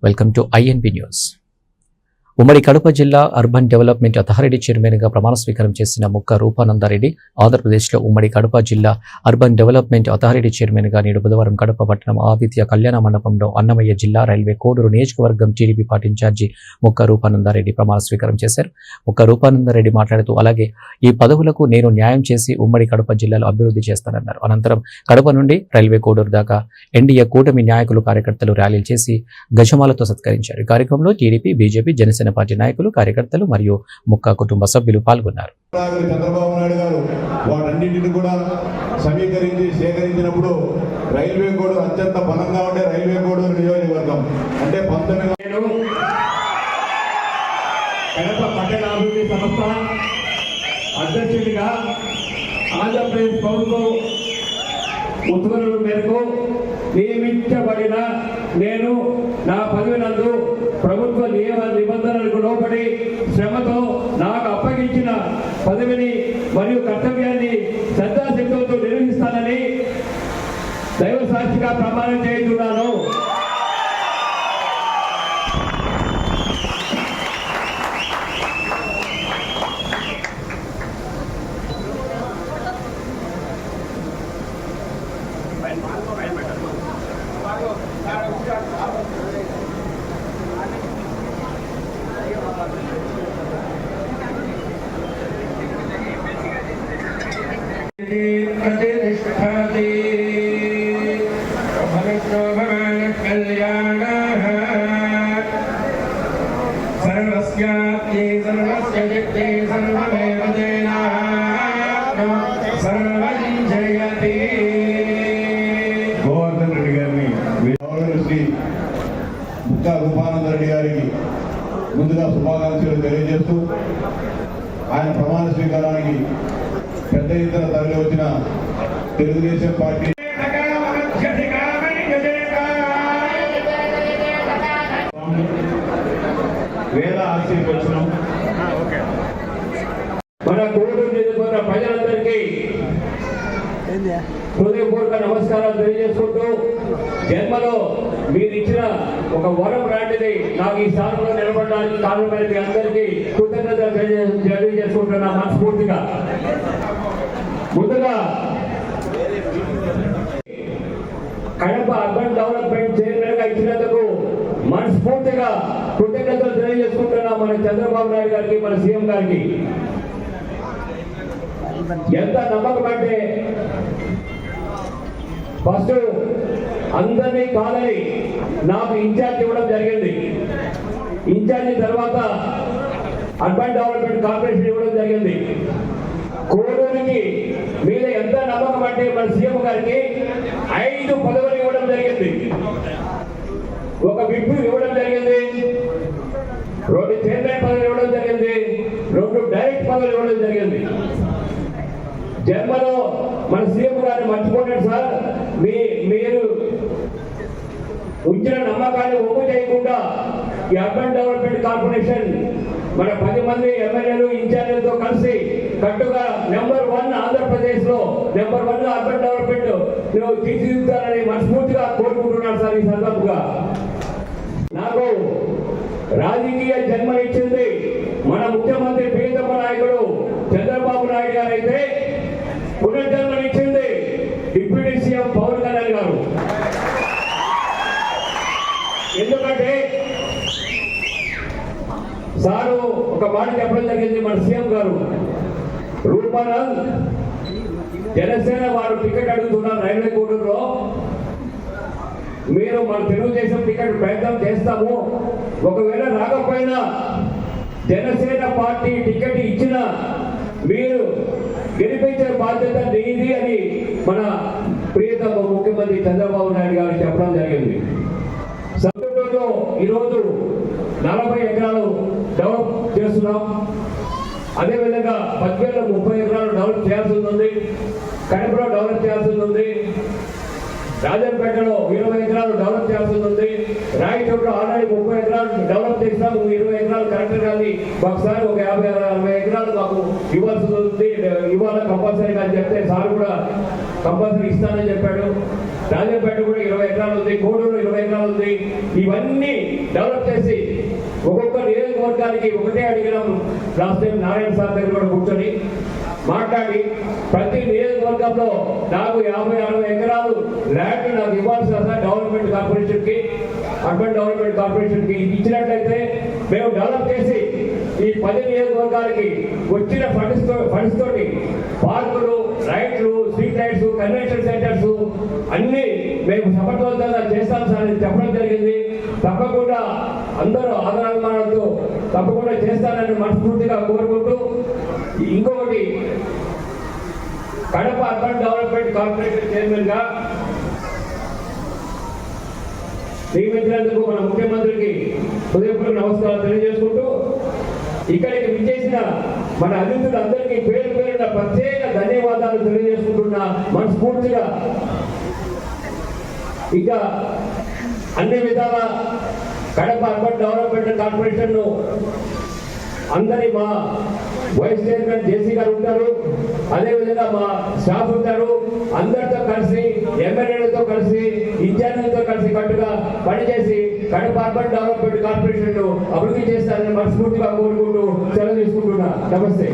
Welcome to INB news. ఉమ్మడి కడప జిల్లా urban development authority చైర్మన్గా ప్రమాణ స్వీకారం చేసిన ముక్క రూపానందారెడ్డి ఆంధ్రప్రదేశ్లో ఉమ్మడి కడప జిల్లా అర్బన్ డెవలప్మెంట్ అథారిటీ చైర్మన్గా నేడు బుధవారం కడప పట్టణం ఆదిత్య కళ్యాణ మండపంలో అన్నమయ్య జిల్లా రైల్వే కోడూరు నియోజకవర్గం టీడీపీ పార్టీ ఇన్ఛార్జి ముక్క రూపానందారెడ్డి ప్రమాణ స్వీకారం చేశారు. ముక్క రూపానందారెడ్డి మాట్లాడుతూ అలాగే ఈ పదవులకు నేను న్యాయం చేసి ఉమ్మడి కడప జిల్లాలో అభివృద్ధి చేస్తానన్నారు. అనంతరం కడప నుండి రైల్వే కోడూరు దాకా ఎన్డీఏ కూటమి నాయకులు కార్యకర్తలు ర్యాలీలు చేసి గజమాలతో సత్కరించారు. ఈ కార్యక్రమంలో టీడీపీ, బీజేపీ, జనసేన పార్టీ నాయకులు, కార్యకర్తలు మరియు ముక్క కుటుంబ సభ్యులు పాల్గొన్నారు. చంద్రబాబు నాయుడు గారు వాటన్నింటిని కూడా సమీకరించి సేకరించినప్పుడు రైల్వే కోడ్ అత్యంత బలంగా ఉండే రైల్వే కోడ్ నియోజకవర్గం అంటే 19 కడప పట్టణ అభివృద్ధి సంస్థ అధ్యక్షుడిగా ఆంధ్రప్రదేశ్ ప్రభుత్వం ఉత్తర్వుల మేరకు నియమించబడిన నేను నా పదవినందు ప్రభుత్వ నియమ నిబంధనలకు లోబడి శ్రమతో నాకు అప్పగించిన పదవిని మరియు కర్తవ్యాన్ని శ్రద్ధాశక్తులతో నిర్వహిస్తానని దైవ సాక్షిగా ప్రమాణం చేస్తున్నాను. గోవర్ధన్ రెడ్డి గారిని శ్రీ ముక్క రూపానందరెడ్డి గారికి ముందుగా శుభాకాంక్షలు తెలియజేస్తూ ఆయన ప్రమాణ స్వీకారానికి పెద్ద ఎత్తున తరలి వచ్చిన తెలుగుదేశం పార్టీ వేద ఆశీర్వచనం మన కోడూరు నియోజకవర్గ ప్రజలందరికీ హృదయపూర్వక నమస్కారాలు తెలియజేసుకుంటూ జన్మలో మీరు ఇచ్చిన ఒక వరం లాంటిది నాకు ఈ స్థానంలో నిలబడడానికి కారణమైన మీ అందరికీ కృతజ్ఞతలు తెలియజేసుకుంటున్నా మనస్ఫూర్తిగా. ముందుగా కడప అర్బన్ డెవలప్మెంట్ చైర్మన్గా ఇచ్చినందుకు మనస్ఫూర్తిగా కృతజ్ఞతలు తెలియజేసుకుంటున్నా మన చంద్రబాబు నాయుడు గారికి, మన సీఎం గారికి. ఎంత నమ్మకం అంటే ఫస్ట్ అందరినీ కాదని నాకు ఇన్ఛార్జ్ ఇవ్వడం జరిగింది. ఇన్ఛార్జి తర్వాత అర్బన్ డెవలప్మెంట్ కార్పొరేషన్ ఇవ్వడం జరిగింది. కోడూరుకి మీద ఎంత నమ్మకం అంటే మన సీఎం గారికి 5 పదవులు ఇవ్వడం జరిగింది. ఒక విప్ ఇవ్వడం జరిగింది, 2 చైర్మన్ పదవులు ఇవ్వడం జరిగింది, 2 డైరెక్ట్ పదవులు ఇవ్వడం జరిగింది. జన్మలో మన సీఎం గారిని మర్చిపోయాడు సార్. మీరు ఉంచిన నమ్మకాన్ని ఒప్పు చేయకుండా ఈ అర్బన్ డెవలప్మెంట్ కార్పొరేషన్ మన 10 మంది ఎమ్మెల్యేలు, ఇన్ఛార్జీలతో కలిసి కట్టుగా నెంబర్ 1 ఆంధ్రప్రదేశ్ లో నెంబర్ 1 అర్బన్ డెవలప్మెంట్ తీర్చిదిద్దాలని మనస్ఫూర్తిగా కోరుకుంటున్నాను సార్. ఈ సందర్భంగా నాకు రాజకీయ జన్మనిచ్చింది మన ముఖ్యమంత్రి ప్రియతమ నాయకుడు చంద్రబాబు నాయుడు గారు అయితే, పునర్జన్మనిచ్చింది డిప్యూటీ సీఎం పవన్ కళ్యాణ్ గారు. ఎందుకంటే సారు ఒక మాట చెప్పడం జరిగింది మన సీఎం గారు, రూపానంద్ జనసేన వారు టికెట్ అడుగుతున్నారు రైల్వే కోడూరులో, మీరు మన తెలుగుదేశం టికెట్ ప్రయత్నం చేస్తాము, ఒకవేళ రాకపోయినా జనసేన పార్టీ టికెట్ ఇచ్చిన మీరు గెలిపించే బాధ్యత నీది అని మన ప్రియతమ ముఖ్యమంత్రి చంద్రబాబు నాయుడు గారు చెప్పడం జరిగింది. సొంతూరులో ఈరోజు 40 ఎకరాలు డెవలప్ చేస్తున్నాం. అదేవిధంగా 30 ఎకరాలు డెవలప్ చేయాల్సి ఉంది, కడపలో డెవలప్ చేయాల్సి ఉంది, రాజంపేటలో 20 ఎకరాలు డెవలప్ చేయాల్సి ఉంది, రాయచోట్లో ఆల్రెడీ 30 ఎకరాలు డెవలప్ డెవలప్ చేసినాము. 20 ఎకరాలు కలెక్టర్ గారిని ఒకసారి ఒక 50-60 ఎకరాలు మాకు ఇవ్వాల్సి ఉంది, ఇవాళ కంపల్సరీగా అని చెప్తే సార్ కూడా కంపల్సరీ ఇస్తానని చెప్పాడు. రాజంపేట కూడా 20 ఎకరాలు ఉంది, కోడూరు 20 ఎకరాలు ఉంది. ఇవన్నీ డెవలప్ చేసి ఒక్కొక్క నియోజకవర్గానికి ఒకటే అడిగినాం. లాస్ట్ టైం నారాయణ సార్ దగ్గర కూడా కూర్చొని మాట్లాడి ప్రతి నియోజకవర్గంలో నాకు 50-60 ఎకరాలు ల్యాండ్ నాకు ఇవ్వాల్సి వస్తా డెవలప్మెంట్ కార్పొరేషన్ కి, అర్బన్ డెవలప్మెంట్ కార్పొరేషన్ కి ఇచ్చినట్లయితే మేము డెవలప్ చేసి ఈ 10 నియోజకవర్గాలకి వచ్చిన ఫండ్స్ తోటి పార్కులు, రైట్లు, స్ట్రీట్ లైట్స్, కన్వెన్షన్ సెంటర్స్ అన్ని మేము సమర్థవంతంగా చేస్తాం సార్ అని చెప్పడం జరిగింది. తప్పకుండా అందరూ ఆదరాభిమానాలతో తప్పకుండా చేస్తానని మనస్ఫూర్తిగా కోరుకుంటూ, ఇంకొకటి Kadapa urban development corporation chairman గా నియమించినందుకు మన ముఖ్యమంత్రికి హృదయపూర్వక నమస్కారాలు తెలియజేసుకుంటూ, ఇక్కడికి విచ్చేసిన మన అతిథులందరికీ పేరు పేరున ప్రత్యేక ధన్యవాదాలు తెలియజేసుకుంటున్నా మనస్ఫూర్తిగా. ఇక అన్ని విధాల కడప అర్బన్ డెవలప్మెంట్ కార్పొరేషన్ అందరి మా వైస్ చైర్మన్ జేసీ గారు ఉంటారు, అదేవిధంగా మా స్టాఫ్ ఉంటారు. అందరితో కలిసి, ఎమ్మెల్యేలతో కలిసి, ఇన్ఛార్జీలతో కలిసి కట్టుగా పనిచేసి కడప అర్బన్ డెవలప్మెంట్ కార్పొరేషన్ అభివృద్ధి చేస్తారని మనస్ఫూర్తిగా కోరుకుంటూ సెలవు తీసుకుంటున్నా. నమస్తే.